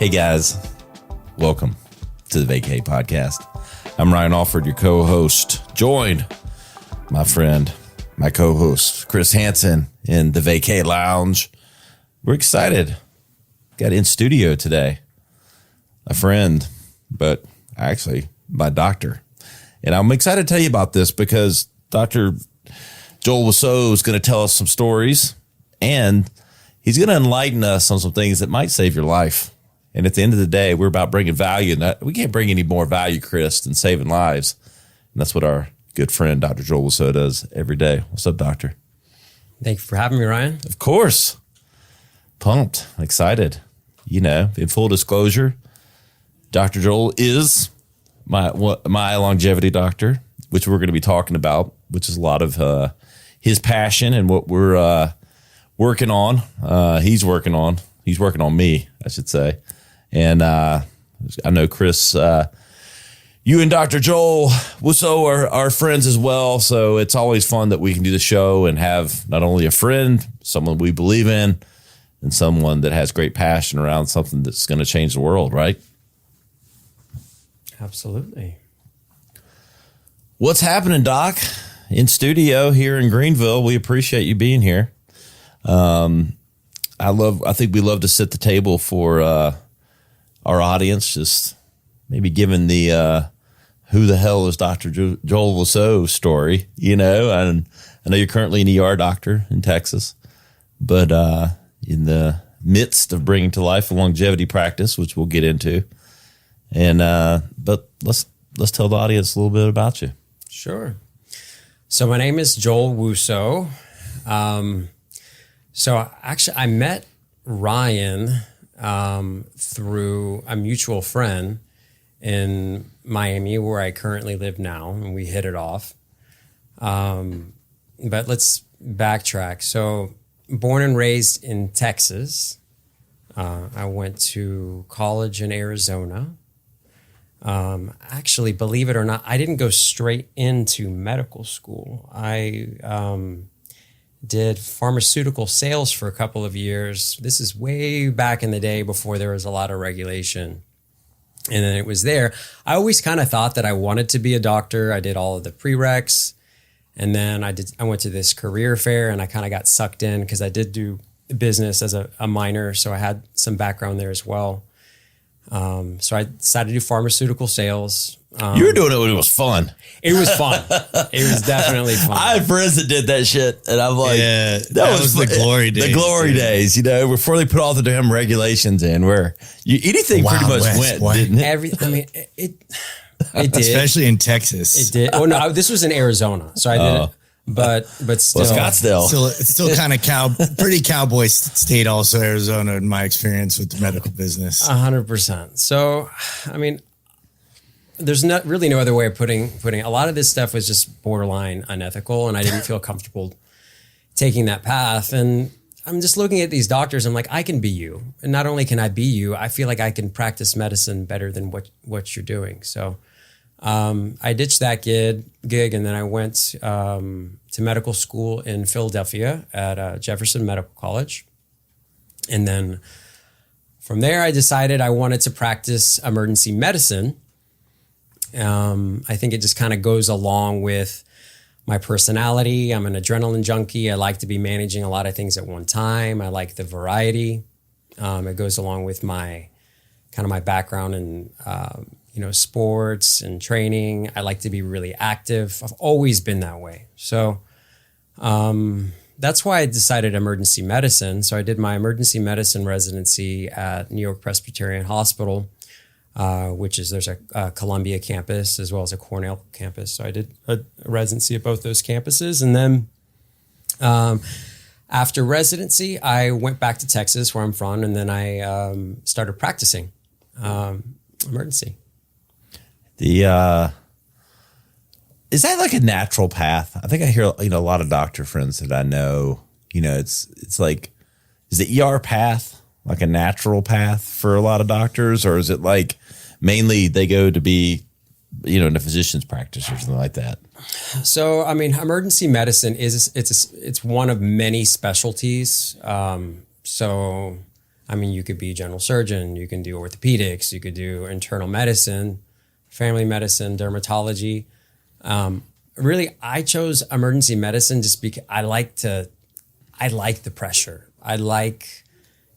Hey guys, welcome to the Vacay Podcast. I'm Ryan Alford, your co-host, joined my friend, my co-host, Chris Hansen in the Vacay Lounge. We're excited. Got in studio today, a friend, but actually my doctor. And I'm excited to tell you about this because Dr. Joel Wussow is going to tell us some stories, and he's going to enlighten us on some things that might save your life. And at the end of the day, we're about bringing value. And we can't bring any more value, Chris, than saving lives. And that's what our good friend, Dr. Joel Wussow, does every day. What's up, doctor? Thank you for having me, Ryan. Of course. Pumped, excited. You know, in full disclosure, Dr. Joel is my longevity doctor, which we're going to be talking about, which is a lot of his passion and what we're working on. He's working on me, I should say. And I know, Chris, you and Dr. Joel Wussow are friends as well. So it's always fun that we can do the show and have not only a friend, someone we believe in, and someone that has great passion around something that's going to change the world, right? Absolutely. What's happening, Doc? In studio here in Greenville. We appreciate you being here. I think we love to set the table for our audience, just maybe giving the who the hell is Dr. Joel Wussow story, you know. And I know you're currently an ER doctor in Texas, but in the midst of bringing to life a longevity practice, which we'll get into. And but let's tell the audience a little bit about you. Sure. So my name is Joel Wussow. So actually, I met Ryan through a mutual friend in Miami, where I currently live now, and we hit it off. But let's backtrack. So born and raised in Texas. I went to college in Arizona. Actually, believe it or not, I didn't go straight into medical school. I did pharmaceutical sales for a couple of years. This is way back in the day before there was a lot of regulation. And then it was there. I always kind of thought that I wanted to be a doctor. I did all of the prereqs. And then I went to this career fair and I kind of got sucked in because I did do business as a minor. So I had some background there as well. So I decided to do pharmaceutical sales. You were doing it when it was fun. It was fun. It was definitely fun. I had friends that did that shit, and I'm like, yeah, that was the glory days. The glory days, you know, before they put all the damn regulations in, where anything pretty much went, didn't it? It did. Especially in Texas. It did. Oh no, this was in Arizona, so I did it. But still, well, Scottsdale. It's still kind of pretty cowboy state, also Arizona, in my experience with the medical business. 100%. So, I mean, there's not really no other way of putting a lot of this stuff was just borderline unethical, and I didn't feel comfortable taking that path. And I'm just looking at these doctors. I'm like, I can be you, and not only can I be you, I feel like I can practice medicine better than what you're doing. So. I ditched that gig, and then I went to medical school in Philadelphia at Jefferson Medical College. And then from there, I decided I wanted to practice emergency medicine. I think it just kind of goes along with my personality. I'm an adrenaline junkie. I like to be managing a lot of things at one time. I like the variety. It goes along with my background in sports and training. I like to be really active. I've always been that way. So that's why I decided emergency medicine. So I did my emergency medicine residency at New York Presbyterian Hospital, there's a Columbia campus as well as a Cornell campus. So I did a residency at both those campuses. And then after residency, I went back to Texas, where I'm from, and then I started practicing emergency. Is that like a natural path? I think I hear, a lot of doctor friends that I know, it's like, is the ER path like a natural path for a lot of doctors, or is it like mainly they go to be, in a physician's practice or something like that? So, I mean, emergency medicine it's one of many specialties. So I mean, you could be a general surgeon, you can do orthopedics, you could do internal medicine, family medicine, dermatology. Really, I chose emergency medicine just because I like the pressure. I like,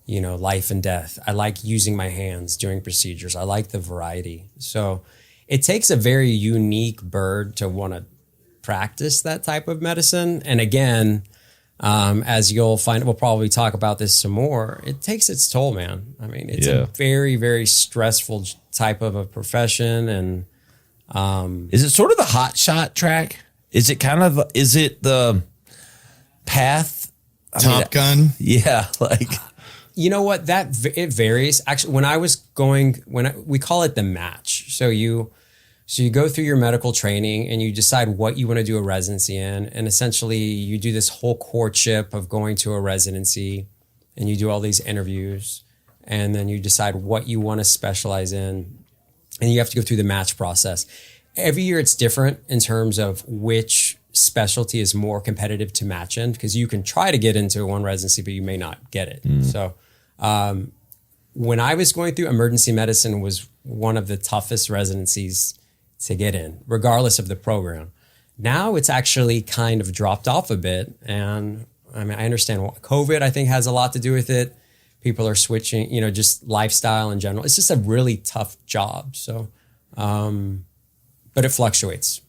life and death. I like using my hands, doing procedures. I like the variety. So it takes a very unique bird to want to practice that type of medicine. And again, as you'll find, we'll probably talk about this some more. It takes its toll, man. I mean, it's a very, very stressful type of a profession. And is it sort of the hot shot track? Is it the path? Top Gun? Yeah. Like, you know what? It varies. Actually, we call it the match. So you go through your medical training and you decide what you want to do a residency in. And essentially you do this whole courtship of going to a residency and you do all these interviews and then you decide what you want to specialize in. And you have to go through the match process. Every year it's different in terms of which specialty is more competitive to match in, because you can try to get into one residency, but you may not get it. So when I was going through, emergency medicine was one of the toughest residencies to get in, regardless of the program. Now it's actually kind of dropped off a bit. And I mean, I understand COVID, I think, has a lot to do with it. People are switching, just lifestyle in general. It's just a really tough job. So, but it fluctuates.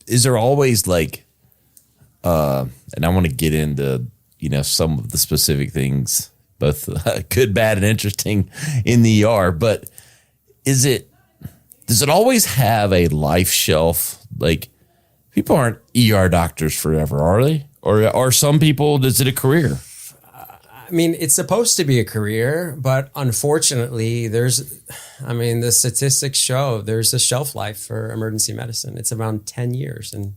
Is there always like, and I want to get into, some of the specific things, both good, bad, and interesting in the ER, but does it always have a life shelf? Like, people aren't ER doctors forever, are they? Or are some people, is it a career? I mean, it's supposed to be a career, but unfortunately the statistics show there's a shelf life for emergency medicine. It's around 10 years. And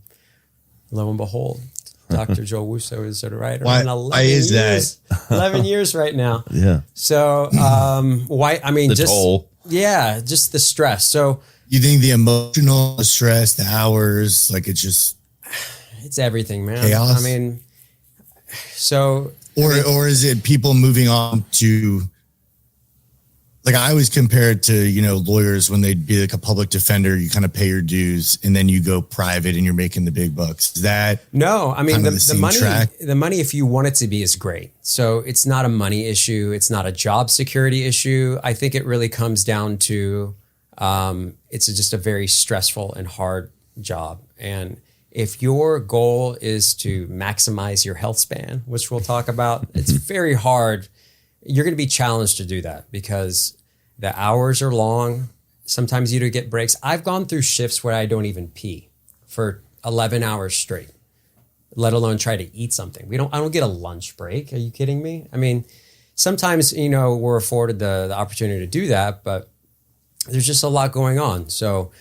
lo and behold, Dr. Joe Wussow is sort of right around 11 years. That? 11 years right now. Yeah. So, why? I mean, the toll. Yeah, just the stress. So you think the emotional stress, the hours, like it's everything, man. Chaos? I mean, so... Or is it people moving on to, like, I always compare it to, lawyers when they'd be like a public defender, you kind of pay your dues and then you go private and you're making the big bucks. Is that no, I mean, the money, if you want it to be, is great. So it's not a money issue. It's not a job security issue. I think it really comes down to, it's just a very stressful and hard job. And if your goal is to maximize your health span, which we'll talk about, it's very hard. You're going to be challenged to do that because the hours are long. Sometimes you don't get breaks. I've gone through shifts where I don't even pee for 11 hours straight, let alone try to eat something. I don't get a lunch break. Are you kidding me? I mean, sometimes, we're afforded the opportunity to do that, but there's just a lot going on. So,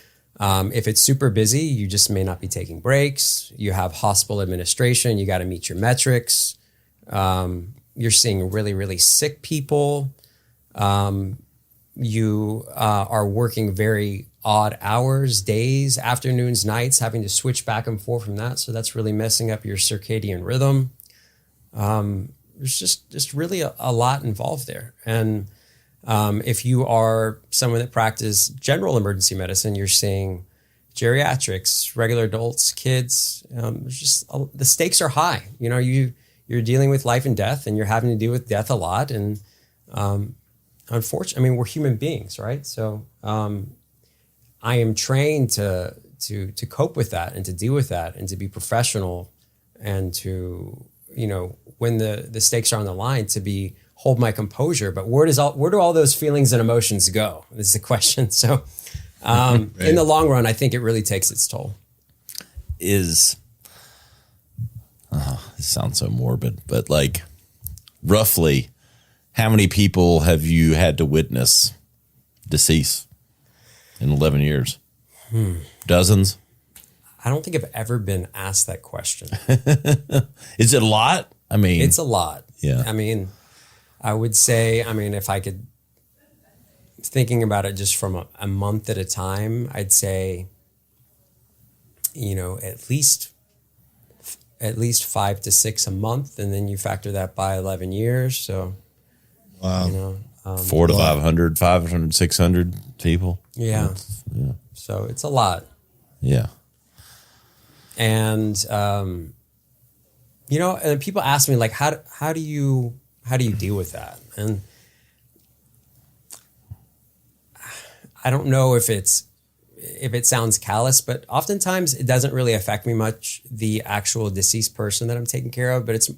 if it's super busy, you just may not be taking breaks. You have hospital administration. You got to meet your metrics. You're seeing really, really sick people. You are working very odd hours, days, afternoons, nights, having to switch back and forth from that. So that's really messing up your circadian rhythm. There's just really a lot involved there. And if you are someone that practices general emergency medicine, you're seeing geriatrics, regular adults, kids. The stakes are high. You're dealing with life and death, and you're having to deal with death a lot. And unfortunately, I mean, we're human beings, right? So I am trained to cope with that and to deal with that and to be professional and to when the stakes are on the line, to hold my composure. But where do all those feelings and emotions go? Is the question. So right. In the long run, I think it really takes its toll. This sounds so morbid, but like roughly how many people have you had to witness decease in 11 years? Dozens? I don't think I've ever been asked that question. Is it a lot? I mean, it's a lot. Yeah. I mean, I would say, if I could, thinking about it just from a month at a time, I'd say, at least 5 to 6 a month. And then you factor that by 11 years. So Wow. You know, 400 to 500, 500, 600 people. yeah. So it's a lot. Yeah. And, you know, and people ask me like, how do you deal with that? And I don't know if it sounds callous, but oftentimes it doesn't really affect me much, the actual deceased person that I'm taking care of, but it's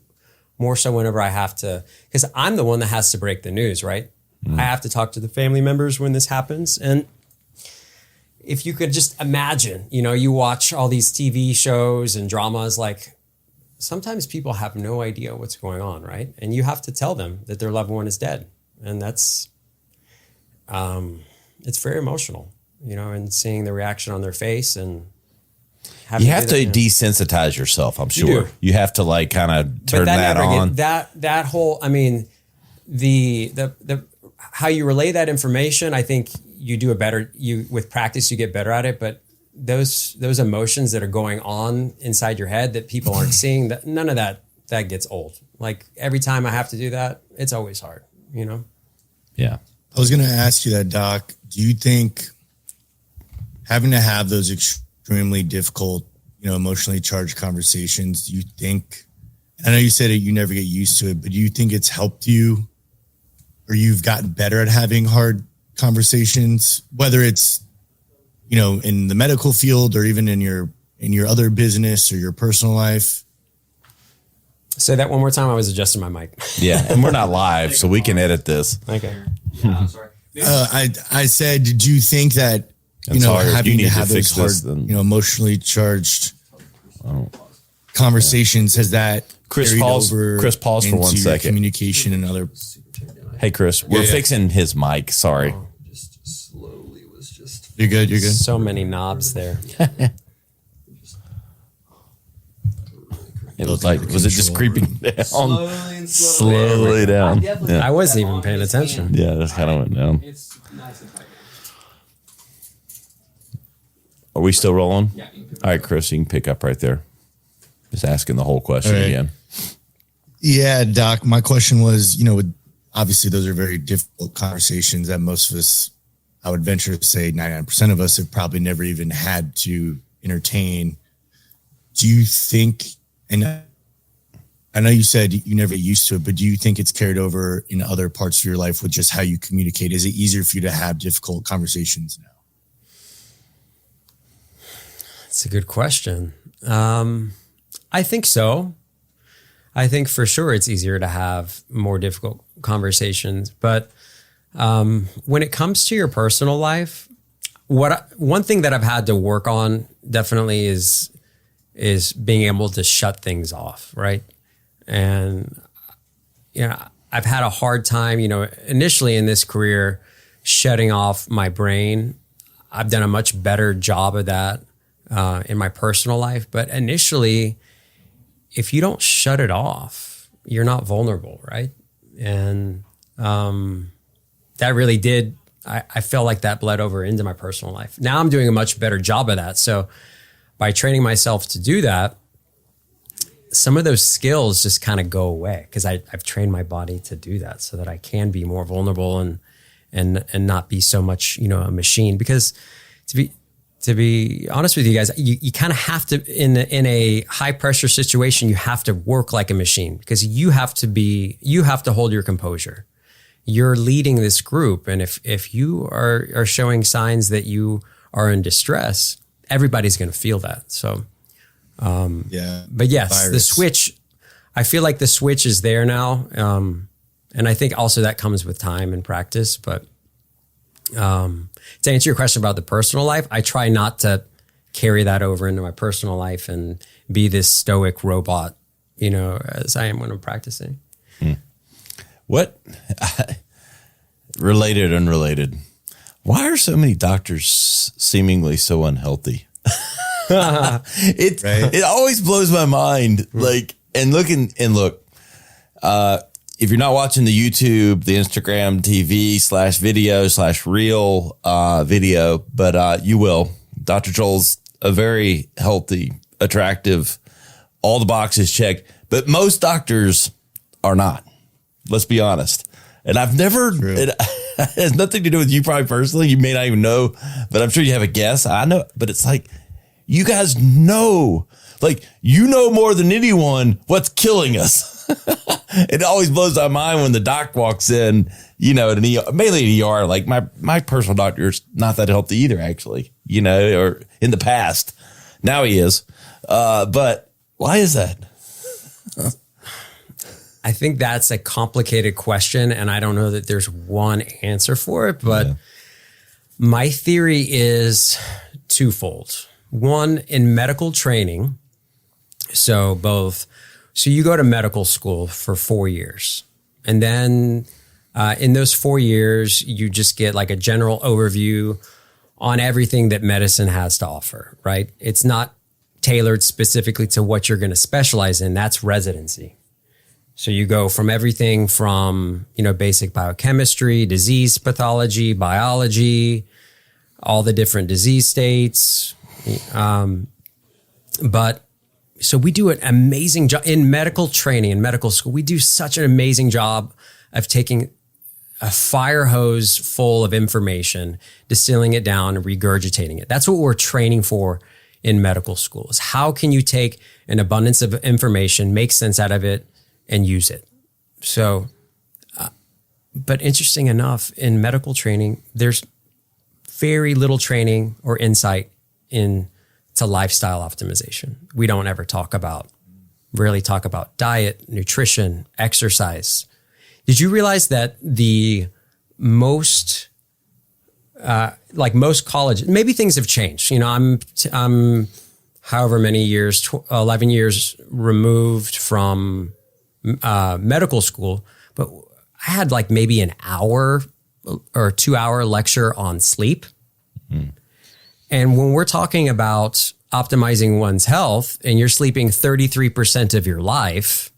more so whenever I have to, because I'm the one that has to break the news, right? I have to talk to the family members when this happens. And if you could just imagine, you know, you watch all these TV shows and dramas, like sometimes people have no idea what's going on, right? And you have to tell them that their loved one is dead. And that's, it's very emotional, you know, and seeing the reaction on their face and you have to desensitize yourself. I'm sure you have to like kind of turn that on. That whole, I mean, the how you relay that information, I think you do with practice, you get better at it. But those emotions that are going on inside your head that people aren't seeing, that none of that gets old. Like every time I have to do that, it's always hard, you know? Yeah. I was going to ask you that, Doc. Do you think having to have those extremely difficult, you know, emotionally charged conversations, do you think, I know you said you never get used to it, but do you think it's helped you or you've gotten better at having hard conversations, whether it's, you know, in the medical field or even in your other business or your personal life? Say that one more time. I was adjusting my mic. Yeah. And we're not live, so we can edit this. Okay. Yeah, I'm sorry. I said, did you think that, you know, having to have those hard, you know, emotionally charged conversations, has that Chris, carried pause for 1 into your second. communication and other? Hey, Chris, we're fixing his mic. Sorry. Just slowly was just. You're good. You're good. So many knobs there. It was like, was it just creeping down? Slowly and slowly. Slowly down. I wasn't even paying attention. Yeah, that kind of went down. It's nice and tight. Are we still rolling? Yeah. You can All right, Chris, you can pick up right there. Just asking the whole question All right. again. Yeah, Doc, my question was, you know, obviously those are very difficult conversations that most of us, I would venture to say 99% of us have probably never even had to entertain. Do you think, and I know you said you never get used to it, but do you think it's carried over in other parts of your life with just how you communicate? Is it easier for you to have difficult conversations now? That's a good question. I think so. I think for sure it's easier to have more difficult conversations. But when it comes to your personal life, one thing that I've had to work on definitely is being able to shut things off, right? And, you know, I've had a hard time, you know, initially in this career, shutting off my brain. I've done a much better job of that in my personal life. But initially, if you don't shut it off, you're not vulnerable, right? And that really did, I felt like that bled over into my personal life. Now I'm doing a much better job of that. So by training myself to do that, some of those skills just kind of go away because I've trained my body to do that so that I can be more vulnerable and not be so much, you know, a machine. Because to be honest with you guys, you kind of have to, in a high pressure situation, you have to work like a machine because you have to hold your composure. You're leading this group. And if you are showing signs that you are in distress, everybody's going to feel that. So, but yes, the switch, I feel like the switch is there now. And I think also that comes with time and practice, but, to answer your question about the personal life, I try not to carry that over into my personal life and be this stoic robot, you know, as I am when I'm practicing. What? Related, unrelated. Why are so many doctors seemingly so unhealthy? It always blows my mind. Like, look, if you're not watching the YouTube, the Instagram TV /video/reel video, but you will. Dr. Joel's a very healthy, attractive, all the boxes checked, but most doctors are not. Let's be honest. And I've never, it has nothing to do with you probably personally. You may not even know, but I'm sure you have a guess. I know, but it's like, you guys know, like, you know more than anyone what's killing us. It always blows my mind when the doc walks in, you know, at an ER, mainly an ER. Like my personal doctor is not that healthy either, actually, you know, or in the past. Now he is. But why is that? I think that's a complicated question, and I don't know that there's one answer for it, but my theory is twofold. One, in medical training, so you go to medical school for 4 years, and then in those 4 years, you just get like a general overview on everything that medicine has to offer, right? It's not tailored specifically to what you're going to specialize in. That's residency. So you go from everything from, you know, basic biochemistry, disease pathology, biology, all the different disease states. But so we do an amazing job in medical training, in medical school. We do such an amazing job of taking a fire hose full of information, distilling it down and regurgitating it. That's what we're training for in medical school, is how can you take an abundance of information, make sense out of it, and use it. So, but interesting enough, in medical training, there's very little training or insight into lifestyle optimization. We don't ever really talk about diet, nutrition, exercise. Did you realize that the most college, maybe things have changed. You know, I'm however many years, 11 years removed from medical school, but I had like maybe an hour or 2 hour lecture on sleep. And when we're talking about optimizing one's health and you're sleeping 33% of your life,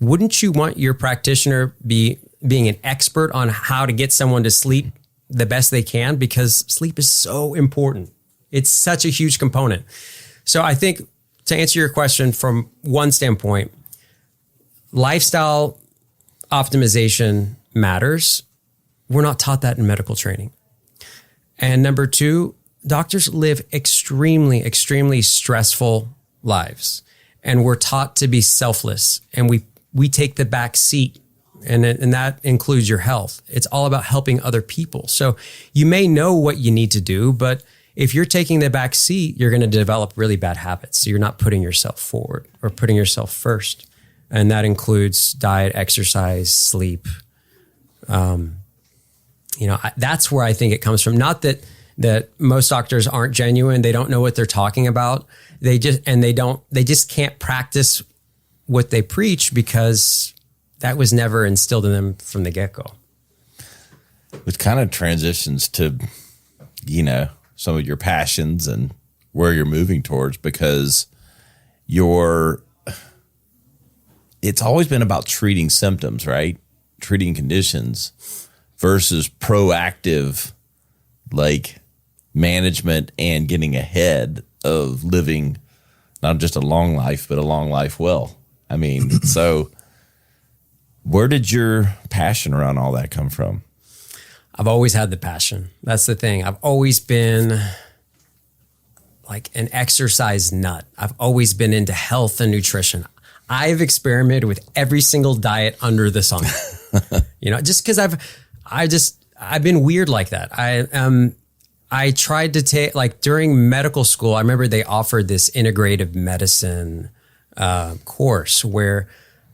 wouldn't you want your practitioner being an expert on how to get someone to sleep the best they can? Because sleep is so important. It's such a huge component. So I think, to answer your question from one standpoint, lifestyle optimization matters. We're not taught that in medical training. And number two, doctors live extremely, extremely stressful lives. And we're taught to be selfless. And we take the back seat. And that includes your health. It's all about helping other people. So you may know what you need to do, but if you're taking the back seat, you're going to develop really bad habits. So you're not putting yourself forward or putting yourself first. And that includes diet, exercise, sleep. That's where I think it comes from. Not that most doctors aren't genuine. They don't know what they're talking about. They just can't practice what they preach because that was never instilled in them from the get-go. Which kind of transitions to, you know, some of your passions and where you're moving towards, because it's always been about treating symptoms, right? Treating conditions versus proactive, like, management and getting ahead of living not just a long life, but a long life well. I mean, so where did your passion around all that come from? I've always had the passion. That's the thing. I've always been like an exercise nut. I've always been into health and nutrition. I've experimented with every single diet under the sun. You know, just because I've been weird like that. I tried to take, like, during medical school, I remember they offered this integrative medicine course where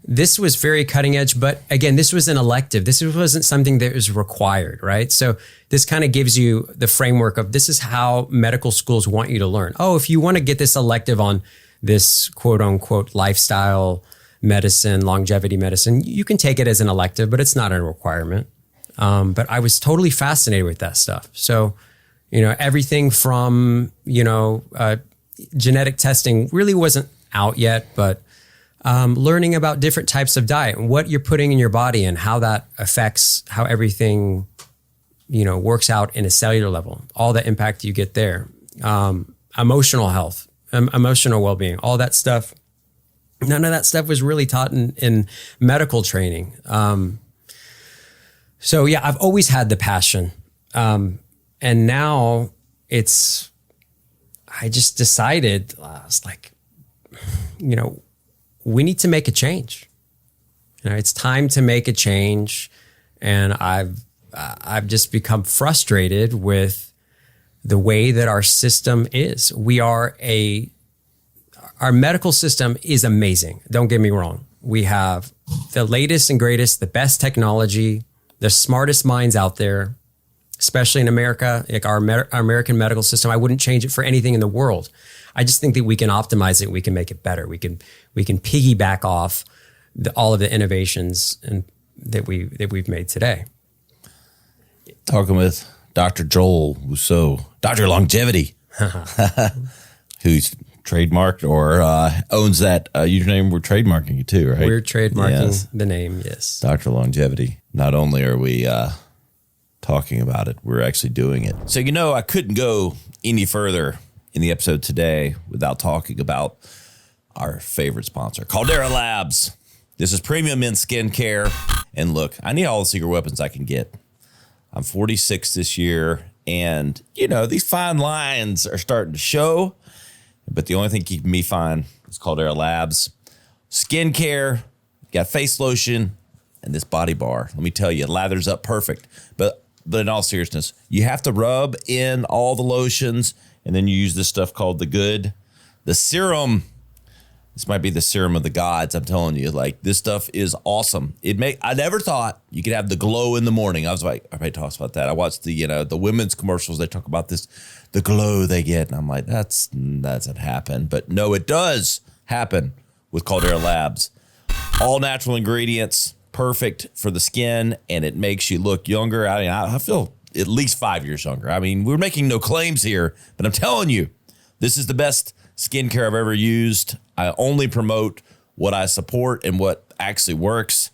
this was very cutting edge, but again, this was an elective. This wasn't something that was required, right? So this kind of gives you the framework of this is how medical schools want you to learn. Oh, if you want to get this elective on this quote unquote lifestyle medicine, longevity medicine, you can take it as an elective, but it's not a requirement. But I was totally fascinated with that stuff. So, you know, everything from, genetic testing really wasn't out yet, but learning about different types of diet and what you're putting in your body and how that affects how everything, works out in a cellular level, all the impact you get there, emotional health, emotional well-being, all that stuff. None of that stuff was really taught in medical training. So yeah, I've always had the passion. And now I just decided, I was like, we need to make a change. It's time to make a change. And I've just become frustrated with the way that our system is. Our medical system is amazing. Don't get me wrong. We have the latest and greatest, the best technology, the smartest minds out there, especially in America. Like our American medical system, I wouldn't change it for anything in the world. I just think that we can optimize it. We can make it better. We can piggyback off all of the innovations that we've made today. Talking with Dr. Joel Wussow, Dr. Longevity, who's trademarked or owns that username. We're trademarking it too, right? We're trademarking the name, yes. Dr. Longevity. Not only are we talking about it, we're actually doing it. So, I couldn't go any further in the episode today without talking about our favorite sponsor, Caldera Labs. This is premium men's skincare. And look, I need all the secret weapons I can get. I'm 46 this year, and, these fine lines are starting to show. But the only thing keeping me fine is Caldera Labs. Skincare, got face lotion, and this body bar. Let me tell you, it lathers up perfect. But in all seriousness, you have to rub in all the lotions, and then you use this stuff called the serum. This might be the serum of the gods. I'm telling you, this stuff is awesome. I never thought you could have the glow in the morning. I was like, everybody talks about that. I watched the women's commercials. They talk about this, the glow they get. And I'm like, that doesn't happen. But no, it does happen with Caldera Labs. All natural ingredients, perfect for the skin, and it makes you look younger. I feel at least 5 years younger. We're making no claims here, but I'm telling you, this is the best skincare I've ever used. I only promote what I support and what actually works.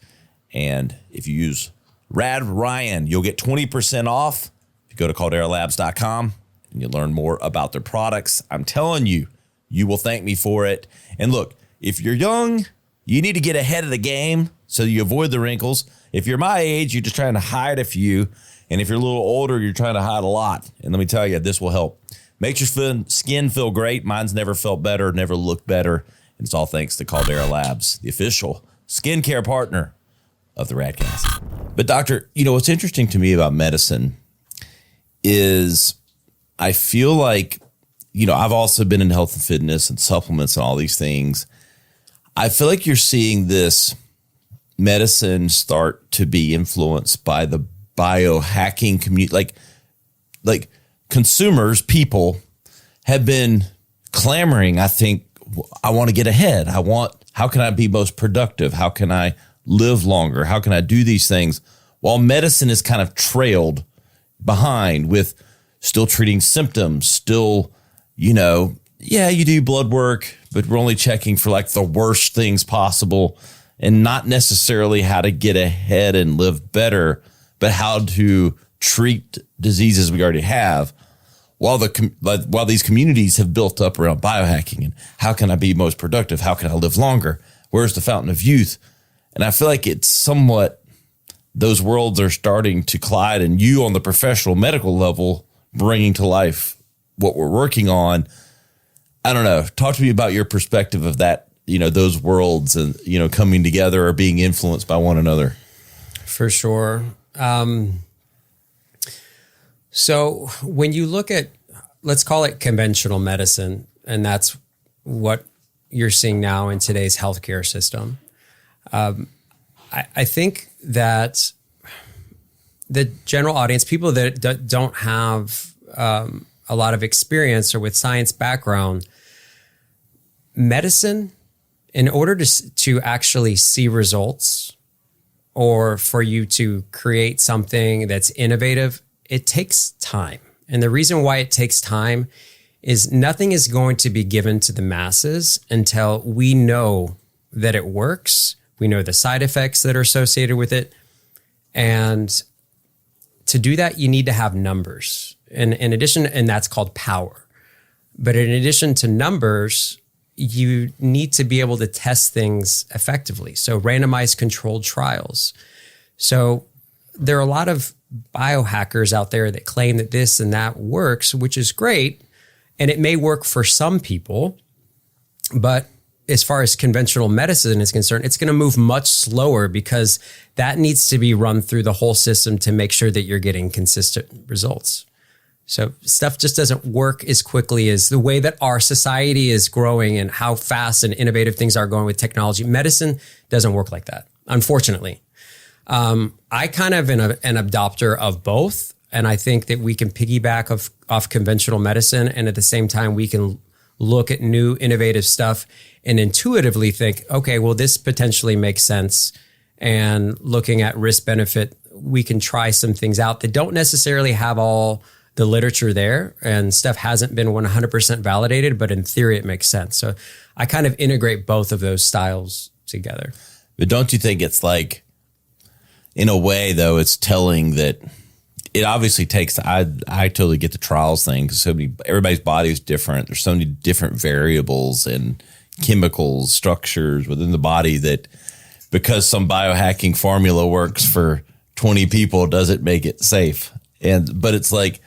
And if you use Rad Ryan, you'll get 20% off. If you go to calderalabs.com and you learn more about their products, I'm telling you, you will thank me for it. And look, if you're young, you need to get ahead of the game so you avoid the wrinkles. If you're my age, you're just trying to hide a few. And if you're a little older, you're trying to hide a lot. And let me tell you, this will help. Makes your skin feel great. Mine's never felt better, never looked better. And it's all thanks to Caldera Labs, the official skincare partner of the Radcast. But doctor, what's interesting to me about medicine is I feel like, I've also been in health and fitness and supplements and all these things. I feel like you're seeing this medicine start to be influenced by the biohacking community. Like consumers, people have been clamoring, I think, I want to get ahead. How can I be most productive? How can I live longer? How can I do these things? While medicine is kind of trailed behind with still treating symptoms, still, you do blood work, but we're only checking for the worst things possible and not necessarily how to get ahead and live better, but how to treat diseases we already have. While these communities have built up around biohacking and how can I be most productive? How can I live longer? Where's the fountain of youth? And I feel like it's somewhat, those worlds are starting to collide, and you on the professional medical level, bringing to life what we're working on. I don't know. Talk to me about your perspective of that, those worlds and, coming together or being influenced by one another. For sure. So when you look at, let's call it conventional medicine, and that's what you're seeing now in today's healthcare system, I think that the general audience, people that don't have a lot of experience or with science background, medicine, in order to actually see results or for you to create something that's innovative, it takes time. And the reason why it takes time is nothing is going to be given to the masses until we know that it works. We know the side effects that are associated with it. And to do that, you need to have numbers. And in addition, and that's called power. But in addition to numbers, you need to be able to test things effectively. So randomized controlled trials. So there are a lot of biohackers out there that claim that this and that works, which is great. And it may work for some people, but as far as conventional medicine is concerned, it's going to move much slower because that needs to be run through the whole system to make sure that you're getting consistent results. So stuff just doesn't work as quickly as the way that our society is growing and how fast and innovative things are going with technology. Medicine doesn't work like that, unfortunately. I kind of am an adopter of both. And I think that we can piggyback off conventional medicine. And at the same time, we can look at new innovative stuff and intuitively think, okay, well, this potentially makes sense. And looking at risk benefit, we can try some things out that don't necessarily have all the literature there, and stuff hasn't been 100% validated, but in theory, it makes sense. So I kind of integrate both of those styles together. But don't you think it's like, in a way, though, it's telling that it obviously takes, I totally get the trials thing because everybody's body is different. There's so many different variables and chemicals, structures within the body that because some biohacking formula works for 20 people doesn't make it safe. But it's like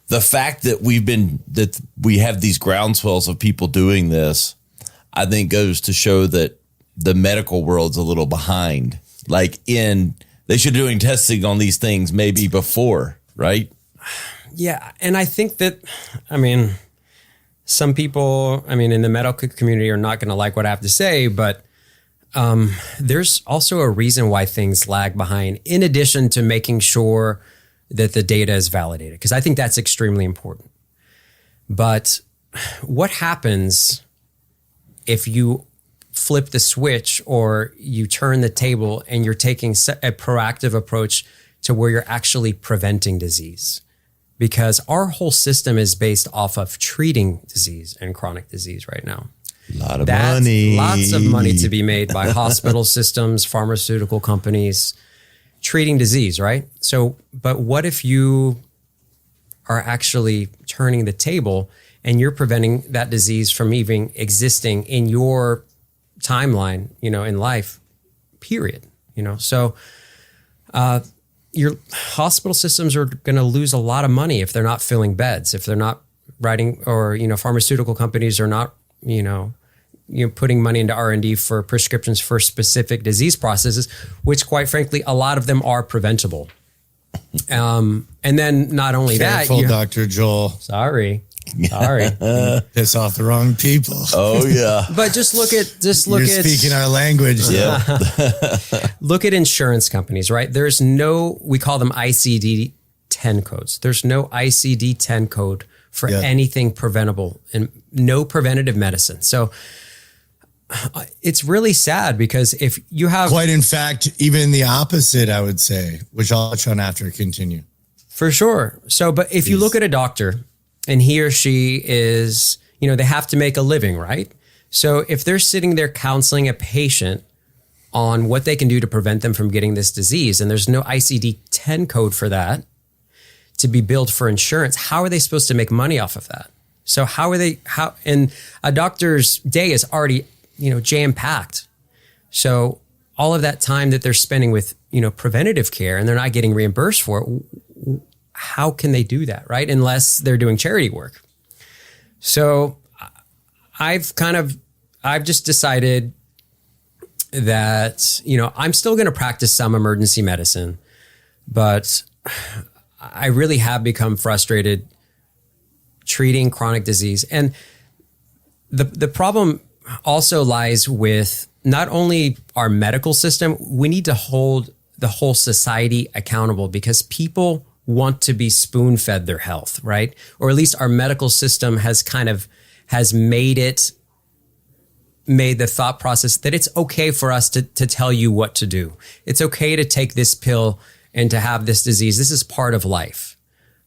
the fact that we have these groundswells of people doing this, I think goes to show that the medical world's a little behind. Like they should be doing testing on these things maybe before, right? Yeah. And I think that, some people, in the medical community are not going to like what I have to say, but there's also a reason why things lag behind, in addition to making sure that the data is validated, because I think that's extremely important. But what happens if you flip the switch or you turn the table and you're taking a proactive approach to where you're actually preventing disease? Because our whole system is based off of treating disease and chronic disease right now. Lots of money to be made by hospital systems, pharmaceutical companies, treating disease, right? So, but what if you are actually turning the table and you're preventing that disease from even existing in your timeline, in life, period. So your hospital systems are going to lose a lot of money if they're not filling beds, if they're not writing, or, pharmaceutical companies are not, putting money into R&D for prescriptions for specific disease processes, which quite frankly, a lot of them are preventable. And then not only Careful, that, Dr. Joel. Sorry. Piss off the wrong people. Oh yeah. But just look at You're speaking our language. Yeah. Look at insurance companies, right? We call them ICD-10 codes. There's no ICD-10 code for anything preventable and no preventative medicine. So it's really sad because if you have... Quite in fact, even the opposite, I would say, which I'll touch on after I continue. For sure. So, but if you look at a doctor and he or she is, they have to make a living, right? So if they're sitting there counseling a patient on what they can do to prevent them from getting this disease, and there's no ICD-10 code for that to be billed for insurance, how are they supposed to make money off of that? So and a doctor's day is already, jam-packed. So all of that time that they're spending with, preventative care and they're not getting reimbursed for it, how can they do that, right? Unless they're doing charity work. So I've just decided that, I'm still going to practice some emergency medicine, but I really have become frustrated treating chronic disease. And the problem also lies with not only our medical system, we need to hold the whole society accountable because people want to be spoon-fed their health, right? Or at least our medical system has made the thought process that it's okay for us to tell you what to do. It's okay to take this pill and to have this disease. This is part of life.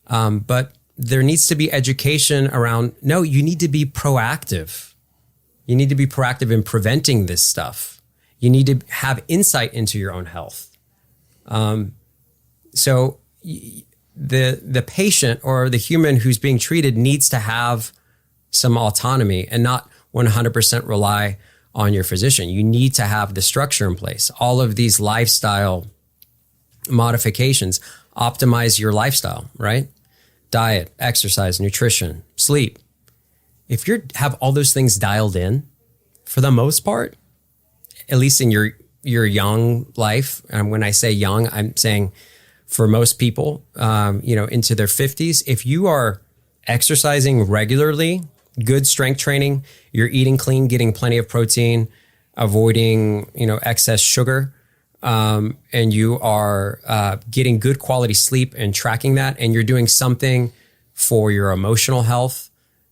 But there needs to be education around, no, you need to be proactive. You need to be proactive in preventing this stuff. You need to have insight into your own health. So the patient or the human who's being treated needs to have some autonomy and not 100% rely on your physician. You need to have the structure in place. All of these lifestyle modifications, optimize your lifestyle, right? Diet, exercise, nutrition, sleep. If you have all those things dialed in, for the most part, at least in your young life, and when I say young, I'm saying for most people, into their 50s, if you are exercising regularly, good strength training, you're eating clean, getting plenty of protein, avoiding, excess sugar, and you are getting good quality sleep and tracking that, and you're doing something for your emotional health,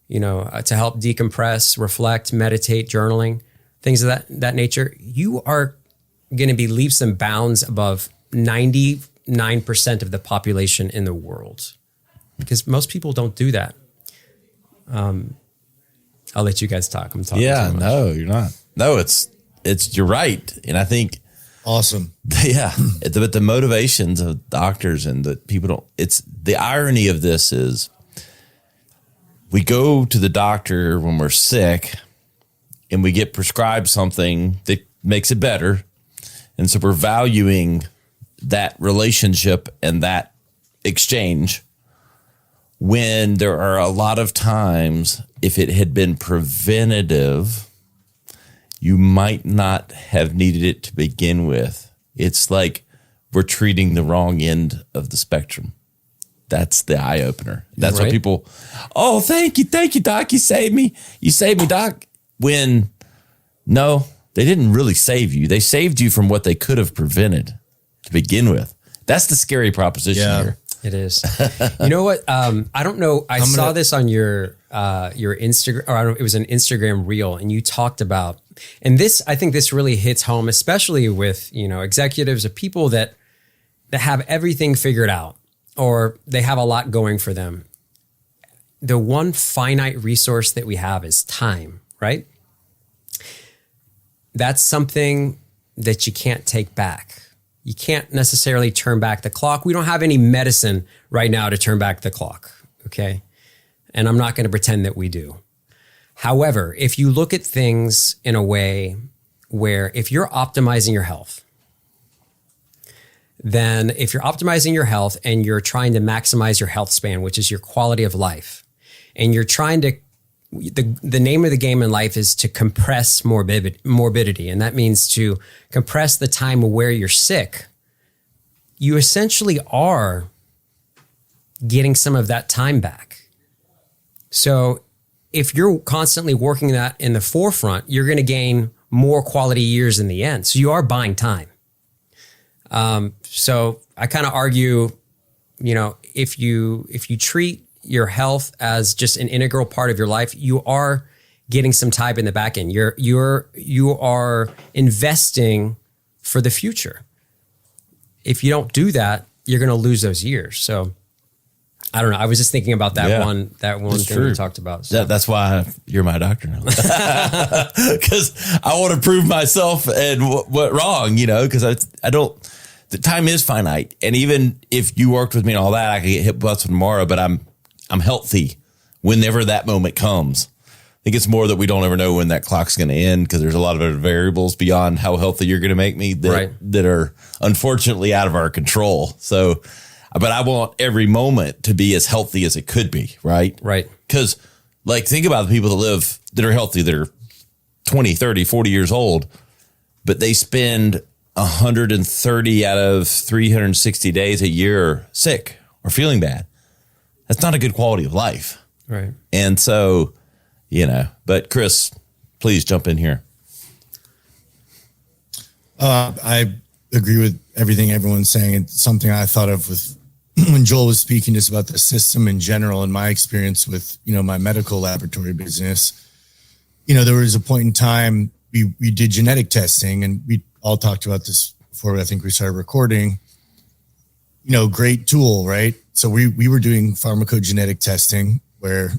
to help decompress, reflect, meditate, journaling, things of that nature, you are going to be leaps and bounds above 99% of the population in the world, because most people don't do that. I'll let you guys talk. I'm talking. Yeah, too much. no, you're not. No, it's you're right. And I think, Awesome. yeah, but the motivations of doctors and the people don't, it's the irony of this is we go to the doctor when we're sick and we get prescribed something that makes it better. And so we're valuing that relationship and that exchange, when there are a lot of times, if it had been preventative, you might not have needed it to begin with. It's like we're treating the wrong end of the spectrum. That's the eye opener. That's right. what people, oh, thank you, doc. You saved me, doc. When no, they didn't really save you. They saved you from what they could have prevented to begin with. That's the scary proposition here. It is. You know what? I don't know. I saw this on your Instagram, or I don't know, it was an Instagram reel, and you talked about, and this, I think this really hits home, especially with, executives or people that have everything figured out, or they have a lot going for them. The one finite resource that we have is time, right? That's something that you can't take back. You can't necessarily turn back the clock. We don't have any medicine right now to turn back the clock, okay? And I'm not going to pretend that we do. However, if you look at things in a way where if you're optimizing your health, then if you're optimizing your health and you're trying to maximize your health span, which is your quality of life, and you're trying to, the name of the game in life is to compress morbidity. And that means to compress the time where you're sick. You essentially are getting some of that time back. So if you're constantly working that in the forefront, you're going to gain more quality years in the end. So you are buying time. So I kind of argue, if you treat your health as just an integral part of your life, you are getting some time in the back end. You are investing for the future. If you don't do that, you're going to lose those years. So I don't know. I was just thinking about that one thing we talked about. So. That's why you're my doctor now. Because I want to prove myself and what wrong, because I don't, the time is finite. And even if you worked with me and all that, I could get hit busted tomorrow, but I'm healthy whenever that moment comes. I think it's more that we don't ever know when that clock's going to end, because there's a lot of other variables beyond how healthy you're going to make me that are unfortunately out of our control. So, but I want every moment to be as healthy as it could be. Right. Right. Because think about the people that are healthy, that are 20, 30, 40 years old, but they spend 130 out of 360 days a year sick or feeling bad. That's not a good quality of life. Right. And so, but Chris, please jump in here. I agree with everything everyone's saying. It's something I thought of with when Joel was speaking just about the system in general, and my experience with, my medical laboratory business. There was a point in time we did genetic testing, and we all talked about this before I think we started recording. Great tool, right? So we were doing pharmacogenetic testing where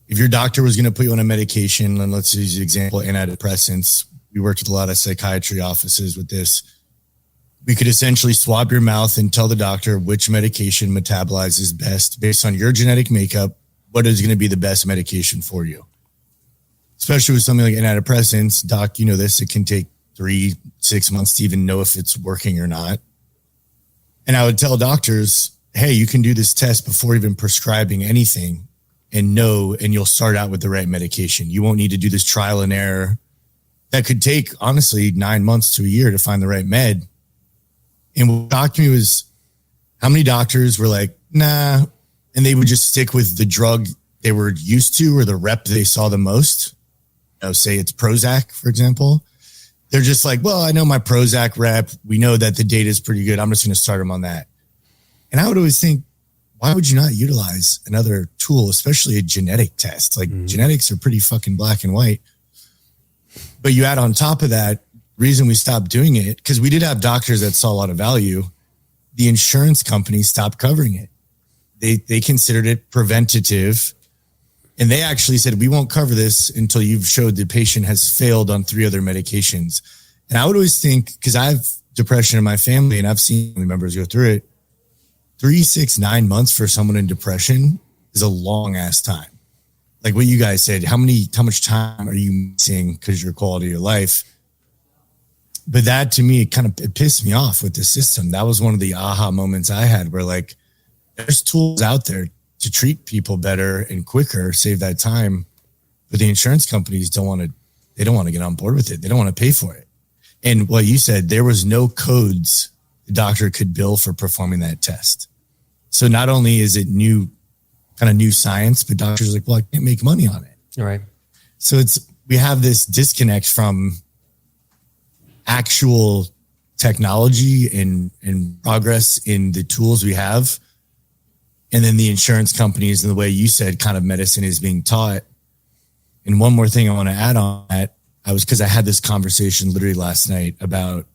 if your doctor was going to put you on a medication, and let's use the example, antidepressants, we worked with a lot of psychiatry offices with this. We could essentially swab your mouth and tell the doctor which medication metabolizes best based on your genetic makeup, what is going to be the best medication for you. Especially with something like antidepressants, doc, this, it can take 3-6 months to even know if it's working or not. And I would tell doctors, hey, you can do this test before even prescribing anything and you'll start out with the right medication. You won't need to do this trial and error that could take, honestly, 9 months to a year to find the right med. And what shocked me was how many doctors were like, nah, and they would just stick with the drug they were used to or the rep they saw the most. Say it's Prozac, for example. They're just like, well, I know my Prozac rep. We know that the data is pretty good. I'm just going to start them on that. And I would always think, why would you not utilize another tool, especially a genetic test? Like genetics are pretty fucking black and white. But you add on top of that, reason we stopped doing it, because we did have doctors that saw a lot of value. The insurance companies stopped covering it. They considered it preventative. And they actually said, we won't cover this until you've showed the patient has failed on 3 other medications. And I would always think, because I have depression in my family and I've seen family members go through it, 3, 6, 9 months for someone in depression is a long ass time. Like what you guys said, how much time are you missing because of your quality of your life? But that to me, it pissed me off with the system. That was one of the aha moments I had where like, there's tools out there to treat people better and quicker, save that time. But the insurance companies don't want to get on board with it. They don't want to pay for it. And what you said, there was no codes the doctor could bill for performing that test. So not only is it new science, but doctors are like, well, I can't make money on it. All right. So we have this disconnect from actual technology and progress in the tools we have. And then the insurance companies and the way you said kind of medicine is being taught. And one more thing I want to add on that, because I had this conversation literally last night about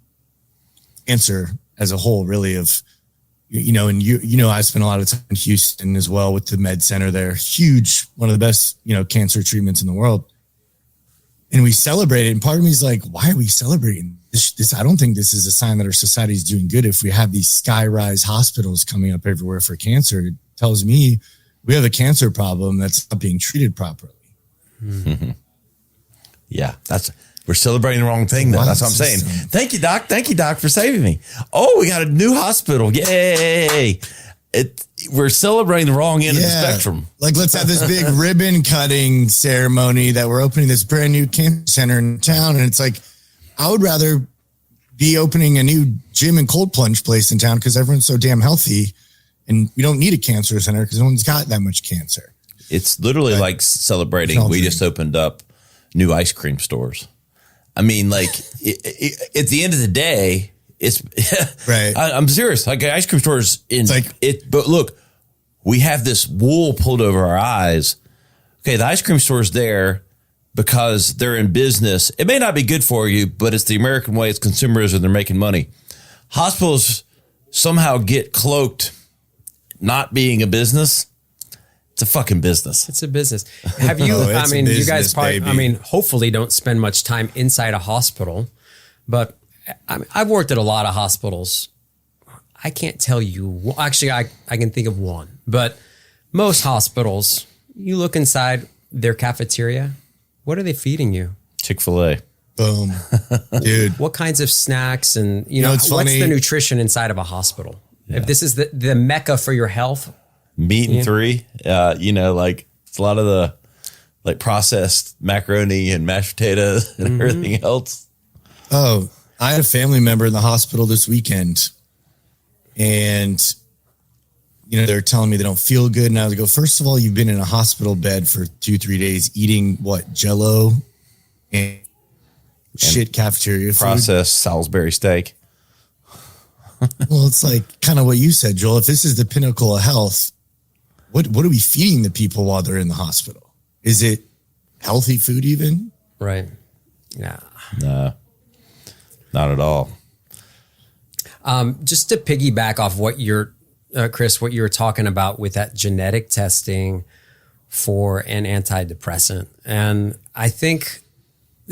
cancer as a whole, really, of, and I spent a lot of time in Houston as well with the med center there. Huge, one of the best, cancer treatments in the world. And we celebrate it. And part of me is like, why are we celebrating this? I don't think this is a sign that our society is doing good. If we have these sky-rise hospitals coming up everywhere for cancer, it tells me we have a cancer problem that's not being treated properly. Mm-hmm. Yeah, we're celebrating the wrong thing, though. That's what I'm saying. Thank you, Doc. Thank you, Doc, for saving me. Oh, we got a new hospital. Yay. We're celebrating the wrong end of the spectrum. Like, let's have this big ribbon cutting ceremony that we're opening this brand new cancer center in town. And it's like, I would rather be opening a new gym and cold plunge place in town because everyone's so damn healthy and we don't need a cancer center because no one's got that much cancer. It's literally like celebrating. We just opened up new ice cream stores. I mean, like at the end of the day, it's right. I'm serious. Like ice cream stores but look, we have this wool pulled over our eyes. Okay. The ice cream store's there because they're in business. It may not be good for you, but it's the American way. It's consumerism. They're making money. Hospitals somehow get cloaked not being a business. It's a fucking business. It's a business. Have you, you guys probably, hopefully don't spend much time inside a hospital, but I've worked at a lot of hospitals. I can't tell you, actually, I can think of one, but most hospitals, you look inside their cafeteria. What are they feeding you? Chick-fil-A. Boom. Dude. What kinds of snacks and, what's the nutrition inside of a hospital? Yeah. If this is the mecca for your health. Meat and 3, like it's a lot of the like processed macaroni and mashed potatoes and everything else. Oh, I had a family member in the hospital this weekend and, they're telling me they don't feel good. And I would go, first of all, you've been in a hospital bed for 2-3 days eating Jell-O and shit cafeteria food. Processed Salisbury steak. Well, it's like kind of what you said, Joel. If this is the pinnacle of health, what are we feeding the people while they're in the hospital? Is it healthy food even? Right. Yeah. No, not at all. Just to piggyback off what Chris, what you were talking about with that genetic testing for an antidepressant. And I think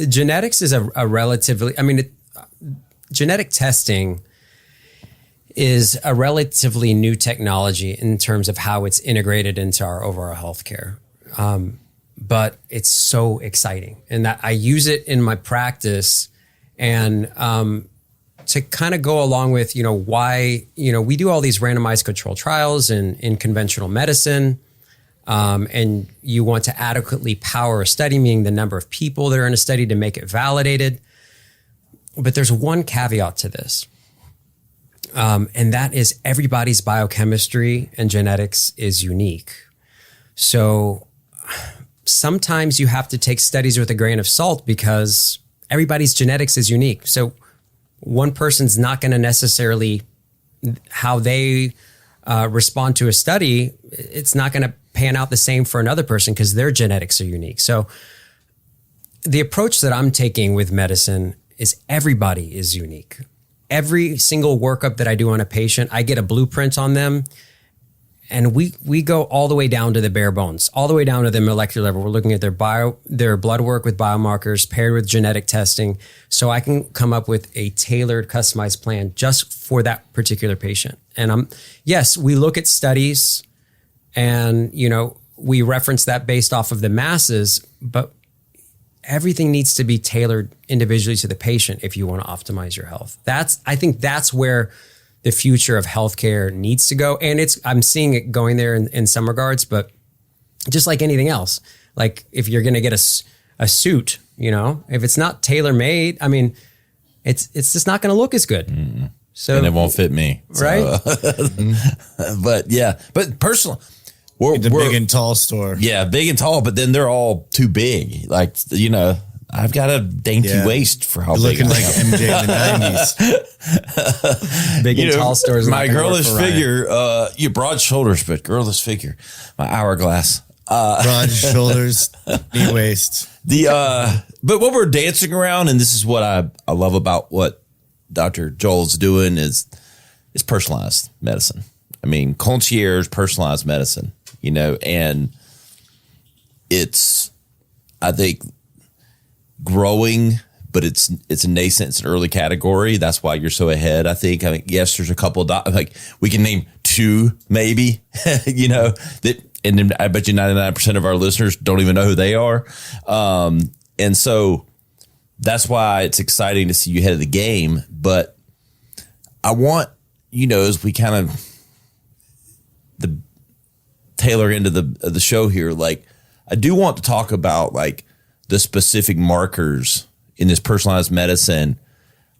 genetics is a relatively, genetic testing is a relatively new technology in terms of how it's integrated into our overall healthcare. But it's so exciting and that I use it in my practice and to kind of go along with, why, we do all these randomized control trials in conventional medicine. And you want to adequately power a study, meaning the number of people that are in a study to make it validated. But there's one caveat to this. And that is everybody's biochemistry and genetics is unique. So sometimes you have to take studies with a grain of salt because everybody's genetics is unique. So one person's not going to necessarily, how they respond to a study, it's not going to pan out the same for another person because their genetics are unique. So the approach that I'm taking with medicine is everybody is unique. Every single workup that I do on a patient, I get a blueprint on them. And we go all the way down to the bare bones, all the way down to the molecular level. We're looking at their blood work with biomarkers paired with genetic testing. So I can come up with a tailored, customized plan just for that particular patient. And yes, we look at studies and, we reference that based off of the masses, but everything needs to be tailored individually to the patient if you want to optimize your health. I think that's where the future of healthcare needs to go. And I'm seeing it going there in some regards, but just like anything else, like if you're going to get a suit, if it's not tailor made, I mean, it's just not going to look as good. Mm-hmm. So, and it won't fit me. Right. But personally, we're big and tall store. Yeah. Big and tall, but then they're all too big. Like, I've got a dainty waist for how big looking I like am. MJ in the 90s. Big and tall stores. My girlish figure, your broad shoulders, but girlish figure, my hourglass. Broad shoulders, knee waist. But what we're dancing around, and this is what I love about what Dr. Joel's doing is personalized medicine. I mean, concierge personalized medicine, and it's, I think, growing, but it's a nascent, it's an early category. That's why you're so ahead. I think, yes, there's a couple of like we can name two, maybe, that, and then I bet you 99% of our listeners don't even know who they are. And so that's why it's exciting to see you ahead of the game. But I want, as we kind of the tailor into the show here, like I do want to talk about like the specific markers in this personalized medicine.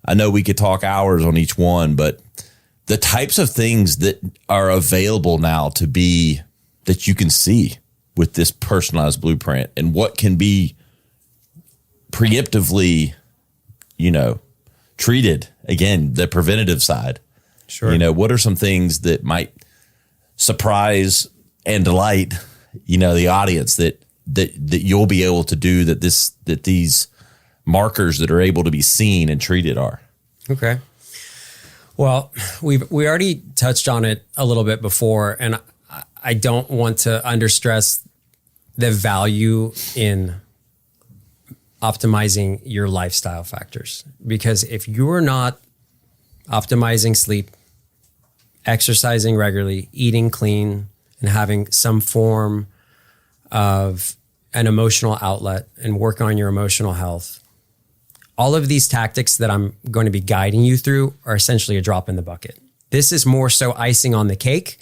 I know we could talk hours on each one, but the types of things that are available now that you can see with this personalized blueprint and what can be preemptively, treated, again, the preventative side. Sure. What are some things that might surprise and delight, the audience that you'll be able to do that these markers that are able to be seen and treated are? Okay. Well, we already touched on it a little bit before, and I don't want to understress the value in optimizing your lifestyle factors, because if you're not optimizing sleep, exercising regularly, eating clean, and having some form of an emotional outlet and work on your emotional health, all of these tactics that I'm going to be guiding you through are essentially a drop in the bucket. This is more so icing on the cake,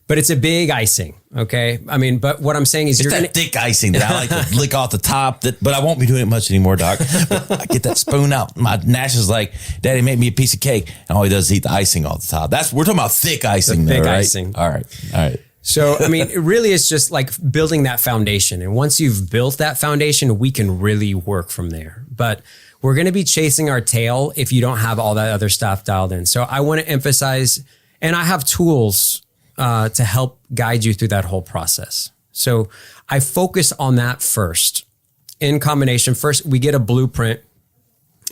but it's a big icing. Okay. I mean, but what I'm saying is it's that thick icing that I like to lick off the top, but I won't be doing it much anymore, Doc. I get that spoon out. My Nash is like, Daddy, make me a piece of cake. And all he does is eat the icing off the top. We're talking about thick icing. Thick right? icing. All right. So, I mean, it really is just like building that foundation. And once you've built that foundation, we can really work from there. But we're going to be chasing our tail if you don't have all that other stuff dialed in. So I want to emphasize, and I have tools to help guide you through that whole process. So I focus on that first. In combination, first, we get a blueprint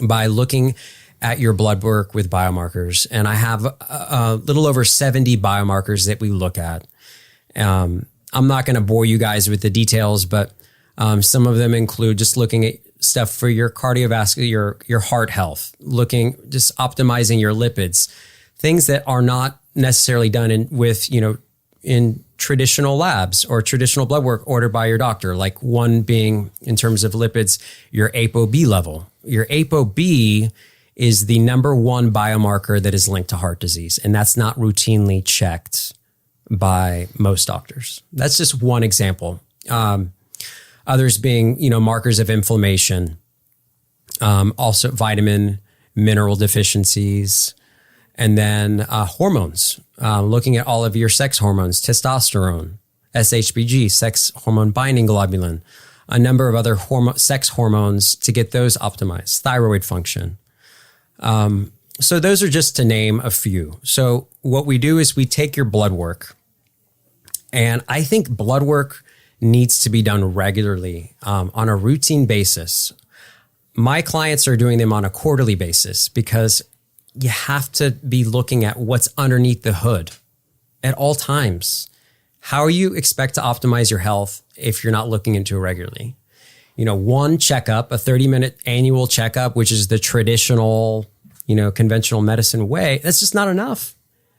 by looking at your blood work with biomarkers. And I have a little over 70 biomarkers that we look at. I'm not going to bore you guys with the details, but some of them include just looking at stuff for your cardiovascular, your heart health, just optimizing your lipids, things that are not necessarily done in traditional labs or traditional blood work ordered by your doctor. Like one being in terms of lipids, your ApoB level. Your ApoB is the number one biomarker that is linked to heart disease. And that's not routinely checked by most doctors. That's just one example. Others being, markers of inflammation, also vitamin, mineral deficiencies, and then hormones, looking at all of your sex hormones, testosterone, SHBG, sex hormone binding globulin, a number of other sex hormones to get those optimized, thyroid function. So those are just to name a few. So what we do is we take your blood work, and I think blood work needs to be done regularly, on a routine basis. My clients are doing them on a quarterly basis because you have to be looking at what's underneath the hood at all times. How you expect to optimize your health if you're not looking into it regularly? One checkup, a 30-minute annual checkup, which is the traditional, conventional medicine way, that's just not enough.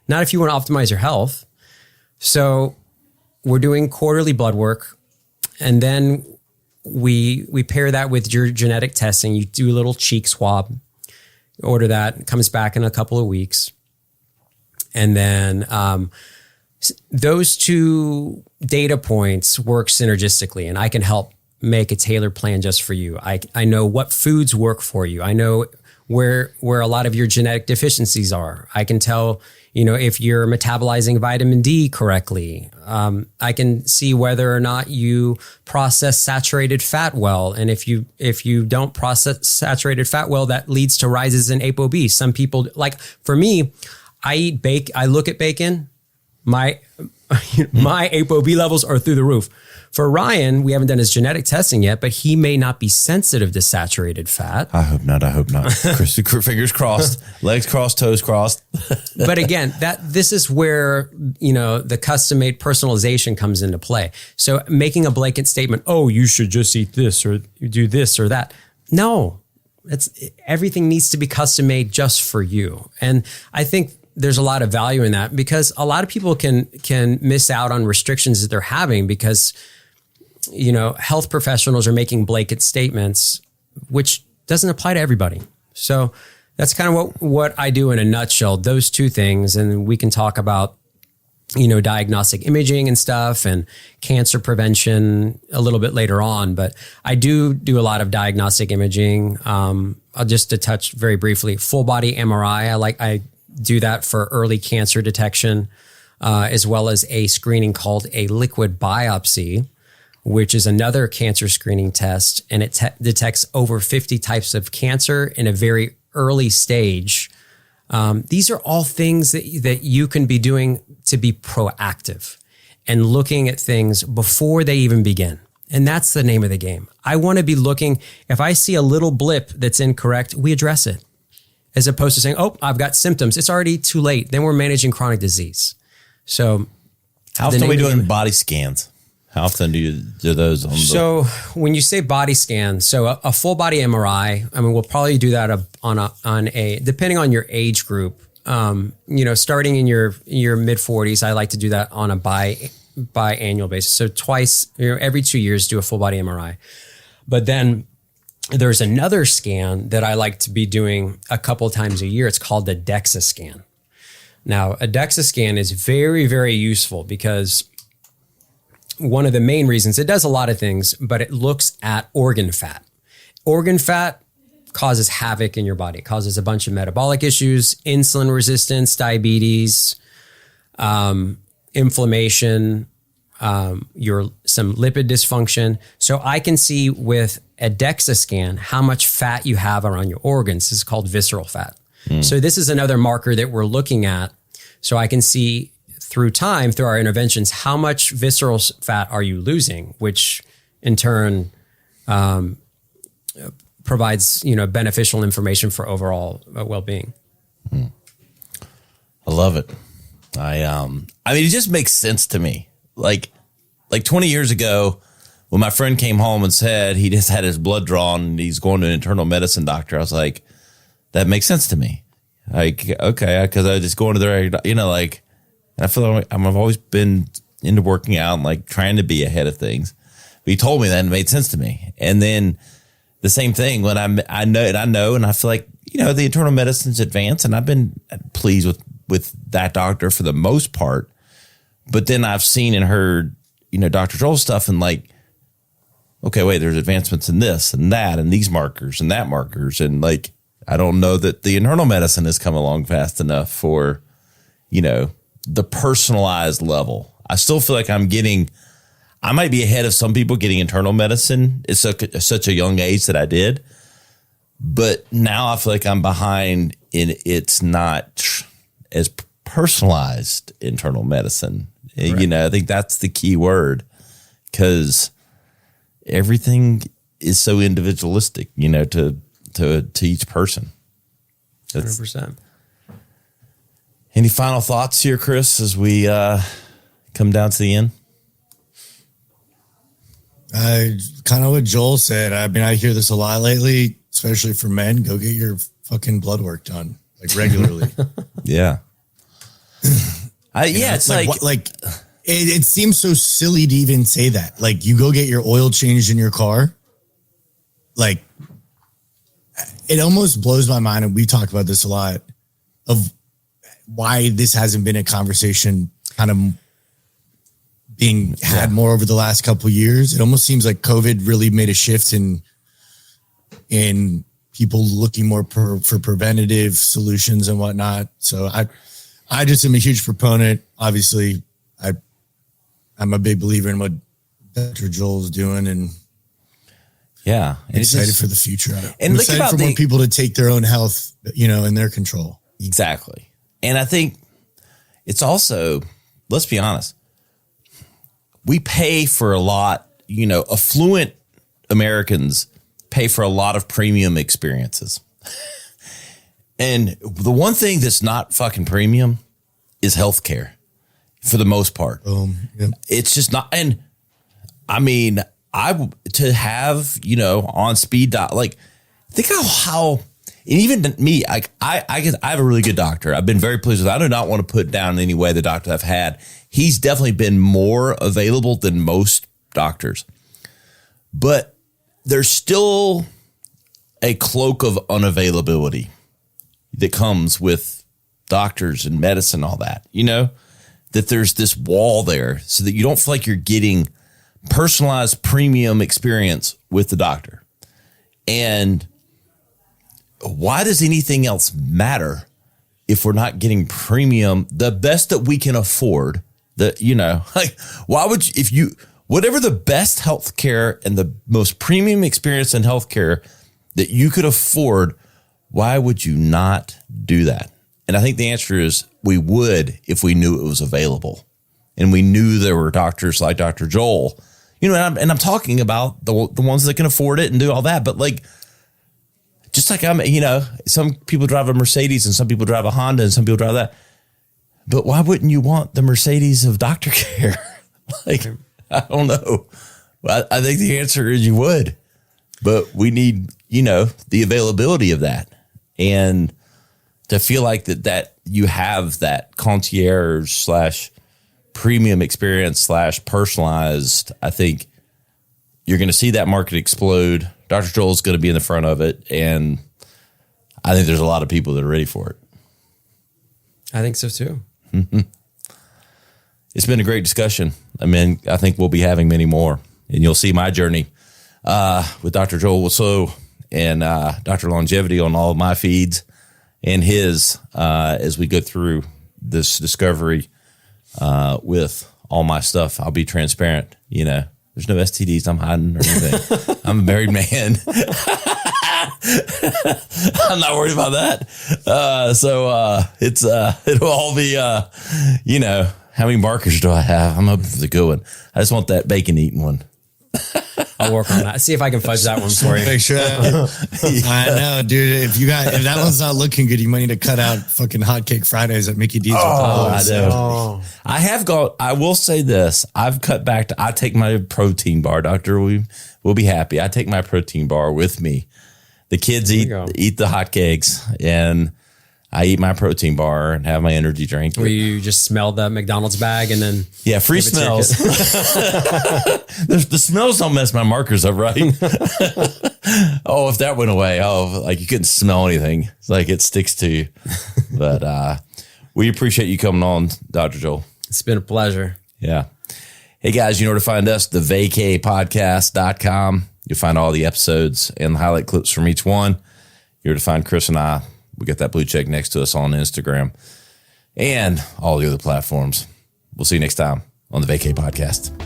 Not if you want to optimize your health. So we're doing quarterly blood work, and then we pair that with your genetic testing. You do a little cheek swab, order that, it comes back in a couple of weeks. And then those two data points work synergistically, and I can help make a tailored plan just for you. I know what foods work for you. I know where a lot of your genetic deficiencies are. I can tell, if you're metabolizing vitamin D correctly. I can see whether or not you process saturated fat well. And if you don't process saturated fat well, that leads to rises in ApoB. Some people, like for me, I look at bacon, my ApoB levels are through the roof. For Ryan, we haven't done his genetic testing yet, but he may not be sensitive to saturated fat. I hope not. Fingers crossed, legs crossed, toes crossed. But again, this is where, the custom-made personalization comes into play. So making a blanket statement, oh, you should just eat this or do this or that. No, everything needs to be custom-made just for you. And I think there's a lot of value in that, because a lot of people can miss out on restrictions that they're having because, health professionals are making blanket statements, which doesn't apply to everybody. So that's kind of what I do in a nutshell, those two things. And we can talk about, diagnostic imaging and stuff and cancer prevention a little bit later on. But I do a lot of diagnostic imaging. Just to touch very briefly, full body MRI. I do that for early cancer detection, as well as a screening called a liquid biopsy, which is another cancer screening test. And it detects over 50 types of cancer in a very early stage. These are all things that you can be doing to be proactive and looking at things before they even begin. And that's the name of the game. I want to be looking, if I see a little blip that's incorrect, we address it. As opposed to saying, oh, I've got symptoms. It's already too late. Then we're managing chronic disease. How often are we doing body scans? How often do you do those? So when you say body scan, so a full body MRI, we'll probably do that on a depending on your age group, starting in your mid 40s, I like to do that on a biannual basis. So twice, every 2 years, do a full body MRI. But then there's another scan that I like to be doing a couple times a year. It's called the DEXA scan. Now, a DEXA scan is very, very useful because one of the main reasons, it does a lot of things, but it looks at organ fat. Organ fat causes havoc in your body. It causes a bunch of metabolic issues, insulin resistance, diabetes, inflammation, some lipid dysfunction. So I can see with a DEXA scan how much fat you have around your organs. This is called visceral fat. So this is another marker that we're looking at. So I can see through time, through our interventions, how much visceral fat are you losing, which in turn provides beneficial information for overall well-being. I love it. It just makes sense to me. Like 20 years ago, when my friend came home and said he just had his blood drawn and he's going to an internal medicine doctor, I was like, that makes sense to me. Like, okay, because I just go into there, I feel like I've always been into working out and trying to be ahead of things. But he told me that and it made sense to me. And then the same thing when I know, and I feel like, the internal medicine's advanced, and I've been pleased with that doctor for the most part. But then I've seen and heard, Dr. Joel's stuff and like, okay, wait, there's advancements in this and that and these markers and that markers. And like, I don't know that the internal medicine has come along fast enough for, the personalized level. I still feel like I might be ahead of some people getting internal medicine at such a young age that I did. But now I feel like I'm behind in it's not as personalized internal medicine. Right. I think that's the key word, because everything is so individualistic, to each person. 100%. Any final thoughts here, Chris, as we come down to the end? Kind of what Joel said. I mean, I hear this a lot lately, especially for men. Go get your fucking blood work done, like regularly. Yeah. It's like it seems so silly to even say that. Like, you go get your oil changed in your car. Like, it almost blows my mind, and we talk about this a lot, of why this hasn't been a conversation kind of being had more over the last couple of years. It almost seems like COVID really made a shift in people looking more for preventative solutions and whatnot. So I just am a huge proponent. Obviously, I'm a big believer in what Dr. Joel's doing, and I'm excited for the future. And I'm excited for more people to take their own health, in their control. Exactly. And I think it's also, let's be honest, we pay for a lot, affluent Americans pay for a lot of premium experiences. And the one thing that's not fucking premium is healthcare for the most part. Yep. It's just not. And I mean, to have, on speed dial, like, think how, and even me, I have a really good doctor. I've been very pleased with. I do not want to put down in any way the doctor I've had. He's definitely been more available than most doctors, but there's still a cloak of unavailability that comes with doctors and medicine, all that, that there's this wall there so that you don't feel like you're getting personalized premium experience with the doctor. And why does anything else matter if we're not getting premium, the best that we can afford? Why would you, whatever the best healthcare and the most premium experience in healthcare that you could afford, why would you not do that? And I think the answer is we would if we knew it was available, and we knew there were doctors like Dr. Joel, and I'm talking about the ones that can afford it and do all that, but like, just like some people drive a Mercedes and some people drive a Honda and some people drive that. But why wouldn't you want the Mercedes of doctor care? Like, I don't know. I think the answer is you would. But we need, the availability of that. And to feel like that you have that concierge / premium experience / personalized, I think you're going to see that market explode. Dr. Joel is going to be in the front of it, and I think there's a lot of people that are ready for it. I think so too. Mm-hmm. It's been a great discussion. I mean, I think we'll be having many more, and you'll see my journey with Dr. Joel Wussow and Dr. Longevity on all of my feeds and his as we go through this discovery with all my stuff. I'll be transparent, There's no STDs I'm hiding or anything. I'm a married man. I'm not worried about that. It'll all be, how many markers do I have? I'm hoping for the good one. I just want that bacon eating one. I'll work on that. See if I can fudge that one for you. Make sure. I know, dude. If that one's not looking good, you might need to cut out fucking Hotcake Fridays at Mickey D's. I know. I have gone. I will say this. I've cut back to. I take my protein bar. Doctor, we'll be happy. I take my protein bar with me. The kids eat the hotcakes, and I eat my protein bar and have my energy drink. Where you just smell the McDonald's bag and then free smells. The smells don't mess my markers up, right? Oh, if that went away, like you couldn't smell anything. It's like it sticks to you. But we appreciate you coming on, Dr. Joel. It's been a pleasure. Yeah. Hey guys, you know where to find us, thevacaypodcast.com. You'll find all the episodes and the highlight clips from each one. You're to find Chris and I. We got that blue check next to us on Instagram and all the other platforms. We'll see you next time on the Vacay Podcast.